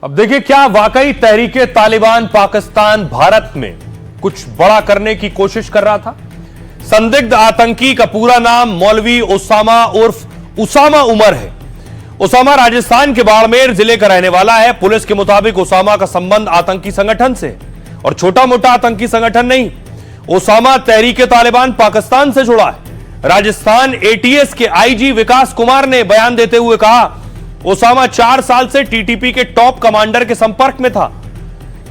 अब देखिए क्या वाकई तहरीके तालिबान पाकिस्तान भारत में कुछ बड़ा करने की कोशिश कर रहा था। संदिग्ध आतंकी का पूरा नाम मौलवी उसामा उर्फ उसामा उमर है। उसामा राजस्थान के बाड़मेर जिले का रहने वाला है। पुलिस के मुताबिक उसामा का संबंध आतंकी संगठन से है और छोटा मोटा आतंकी संगठन नहीं। उसामा तहरीके तालिबान पाकिस्तान से जुड़ा है। राजस्थान एटीएस के आईजी विकास कुमार ने बयान देते हुए कहा, उसामा 4 साल से टीटीपी के टॉप कमांडर के संपर्क में था,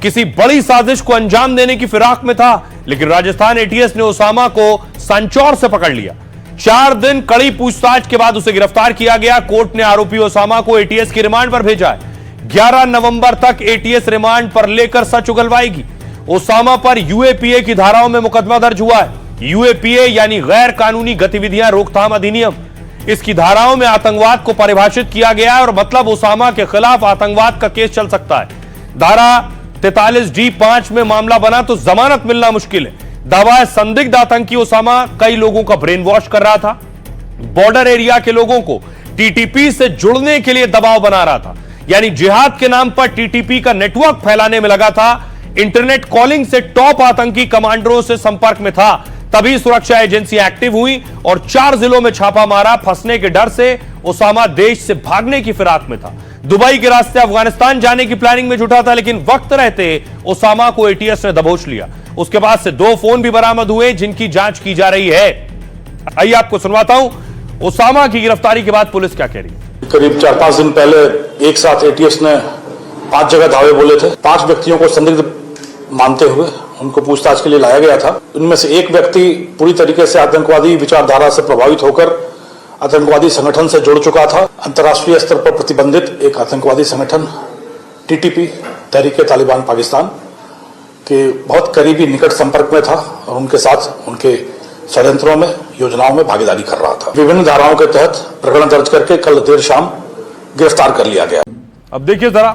किसी बड़ी साजिश को अंजाम देने की फिराक में था, लेकिन राजस्थान एटीएस ने उसामा को संचौर से पकड़ लिया। 4 दिन कड़ी पूछताछ के बाद उसे गिरफ्तार किया गया। कोर्ट ने आरोपी उसामा को एटीएस की रिमांड पर भेजा है। 11 नवंबर तक एटीएस रिमांड पर लेकर सच उगलवाएगी। उसामा पर यूएपीए की धाराओं में मुकदमा दर्ज हुआ है। यूएपीए यानी गैर कानूनी गतिविधियां रोकथाम अधिनियम। इसकी धाराओं में आतंकवाद को परिभाषित किया गया है और मतलब उसामा के खिलाफ आतंकवाद का केस चल सकता है। धारा 43D5 में मामला बना तो जमानत मिलना मुश्किल है। दावा है संदिग्ध आतंकी उसामा कई लोगों का ब्रेन वॉश कर रहा था, बॉर्डर एरिया के लोगों को टीटीपी से जुड़ने के लिए दबाव बना रहा था, यानी जिहाद के नाम पर टीटीपी का नेटवर्क फैलाने में लगा था। इंटरनेट कॉलिंग से टॉप आतंकी कमांडरों से संपर्क में था। तभी सुरक्षा एजेंसी एक्टिव हुई और 4 जिलों में छापा मारा। फंसने के डर से उसामा देश से भागने की फिराक में था। दुबई के रास्ते अफगानिस्तान जाने की प्लानिंग में जुटा था, लेकिन वक्त रहते उसामा को एटीएस ने दबोच लिया। उसके बाद से 2 फोन भी बरामद हुए जिनकी जांच की जा रही है। आइए आपको सुनवाता हूं उसामा की गिरफ्तारी के बाद पुलिस क्या कह रही है। करीब 4-5 दिन पहले एक साथ एटीएस ने 5 जगह धावे बोले थे। 5 व्यक्तियों को संदिग्ध मानते हुए उनको पूछताछ के लिए लाया गया था। उनमें से एक व्यक्ति पूरी तरीके से आतंकवादी विचारधारा से प्रभावित होकर आतंकवादी संगठन से जुड़ चुका था। अंतर्राष्ट्रीय स्तर पर प्रतिबंधित एक आतंकवादी संगठन टीटीपी तहरीके तालिबान पाकिस्तान के बहुत करीबी निकट संपर्क में था और उनके साथ उनके षड्यंत्रों में योजनाओं में भागीदारी कर रहा था। विभिन्न धाराओं के तहत प्रकरण दर्ज करके कल देर शाम गिरफ्तार कर लिया गया। अब देखिए जरा,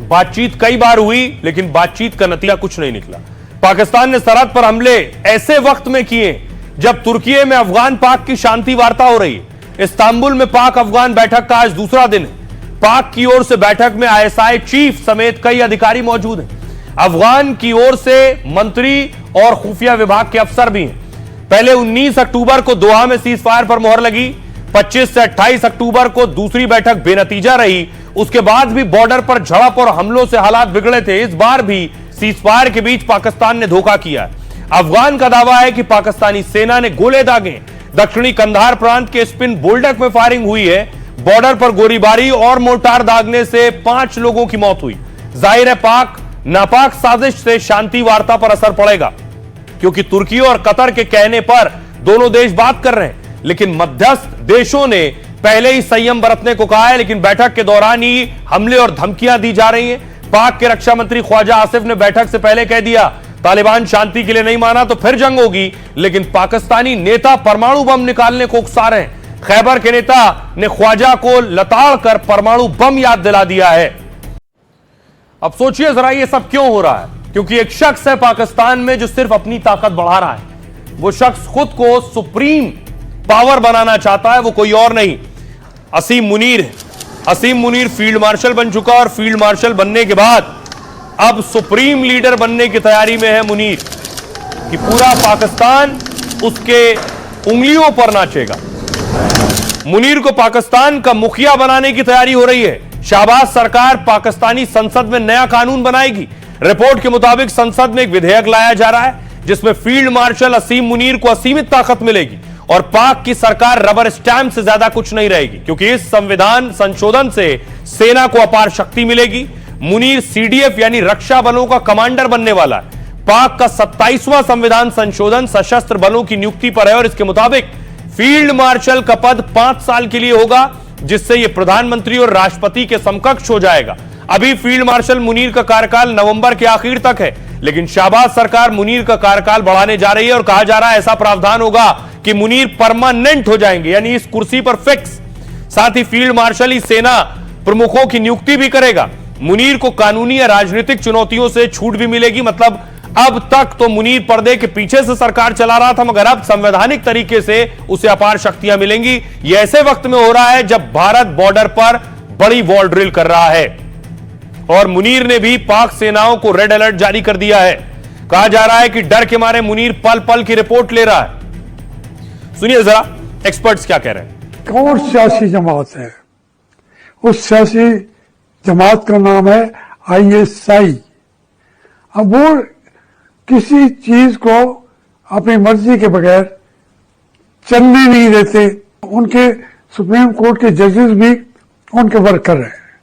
बातचीत कई बार हुई लेकिन बातचीत का नतीजा कुछ नहीं निकला। पाकिस्तान ने सरहद पर हमले ऐसे वक्त में किए जब तुर्की में अफगान पाक की शांति वार्ता हो रही है। इस्तांबुल में पाक अफगान बैठक का आज दूसरा दिन है। पाक की ओर से बैठक में आईएसआई चीफ समेत कई अधिकारी मौजूद हैं। अफगान की ओर से मंत्री और खुफिया विभाग के अफसर भी हैं। पहले 19 अक्टूबर को दोहा में सीज फायर पर मोहर लगी। 25 से 28 अक्टूबर को दूसरी बैठक बेनतीजा रही। उसके बाद भी बॉर्डर पर झड़प और हमलों से हालात बिगड़े थे। इस बार भी सीजफायर के बीच पाकिस्तान ने धोखा किया। अफगान का दावा है कि पाकिस्तानी सेना ने गोले दागे। दक्षिणी कंधार प्रांत के स्पिन बोल्डक में फायरिंग हुई है। बॉर्डर पर गोलीबारी और मोर्टार दागने से 5 लोगों की मौत हुई। जाहिर है पाक नापाक साजिश से शांति वार्ता पर असर पड़ेगा, क्योंकि तुर्की और कतर के कहने पर दोनों देश बात कर रहे हैं, लेकिन मध्यस्थ देशों ने पहले ही संयम बरतने को कहा है। लेकिन बैठक के दौरान ही हमले और धमकियां दी जा रही हैं। पाक के रक्षा मंत्री ख्वाजा आसिफ ने बैठक से पहले कह दिया, तालिबान शांति के लिए नहीं माना तो फिर जंग होगी। लेकिन पाकिस्तानी नेता परमाणु बम निकालने को उकसा रहे हैं। खैबर के नेता ने ख्वाजा को लताड़ कर परमाणु बम याद दिला दिया है। अब सोचिए जरा ये सब क्यों हो रहा है, क्योंकि एक शख्स है पाकिस्तान में जो सिर्फ अपनी ताकत बढ़ा रहा है। वो शख्स खुद को सुप्रीम पावर बनाना चाहता है, वो कोई और नहीं, असीम मुनीर है। असीम मुनीर फील्ड मार्शल बन चुका और फील्ड मार्शल बनने के बाद अब सुप्रीम लीडर बनने की तैयारी में है मुनीर, कि पूरा पाकिस्तान उसके उंगलियों पर नाचेगा। मुनीर को पाकिस्तान का मुखिया बनाने की तैयारी हो रही है। शाहबाज सरकार पाकिस्तानी संसद में नया कानून बनाएगी। रिपोर्ट के मुताबिक संसद में एक विधेयक लाया जा रहा है जिसमें फील्ड मार्शल असीम मुनीर को असीमित ताकत मिलेगी और पाक की सरकार रबर स्टैंप से ज्यादा कुछ नहीं रहेगी, क्योंकि इस संविधान संशोधन से सेना को अपार शक्ति मिलेगी। मुनीर सीडीएफ यानी रक्षा बलों का कमांडर बनने वाला है। पाक का 27वां संविधान संशोधन सशस्त्र बलों की नियुक्ति पर है और इसके मुताबिक फील्ड मार्शल का पद 5 साल के लिए होगा, जिससे यह प्रधानमंत्री और राष्ट्रपति के समकक्ष हो जाएगा। अभी फील्ड मार्शल मुनीर का कार्यकाल नवंबर के आखिर तक है, लेकिन शाहबाज सरकार मुनीर का कार्यकाल बढ़ाने जा रही है और कहा जा रहा है ऐसा प्रावधान होगा कि मुनीर परमानेंट हो जाएंगे, यानी इस कुर्सी पर फिक्स। साथ ही फील्ड मार्शल ही सेना प्रमुखों की नियुक्ति भी करेगा। मुनीर को कानूनी या राजनीतिक चुनौतियों से छूट भी मिलेगी। मतलब अब तक तो मुनीर पर्दे के पीछे से सरकार चला रहा था, मगर अब संवैधानिक तरीके से उसे अपार शक्तियां मिलेंगी। यह ऐसे वक्त में हो रहा है जब भारत बॉर्डर पर बड़ी वॉर ड्रिल कर रहा है और मुनीर ने भी पाक सेनाओं को रेड अलर्ट जारी कर दिया है। कहा जा रहा है कि डर के मारे मुनीर पल पल की रिपोर्ट ले रहा है। सुनिए जरा एक्सपर्ट्स क्या कह रहे हैं। कौन सियासी जमात है? उस सियासी जमात का नाम है ISI। अब वो किसी चीज को अपनी मर्जी के बगैर चलने नहीं देते। उनके सुप्रीम कोर्ट के जजेस भी उनके वर्क कर रहे हैं।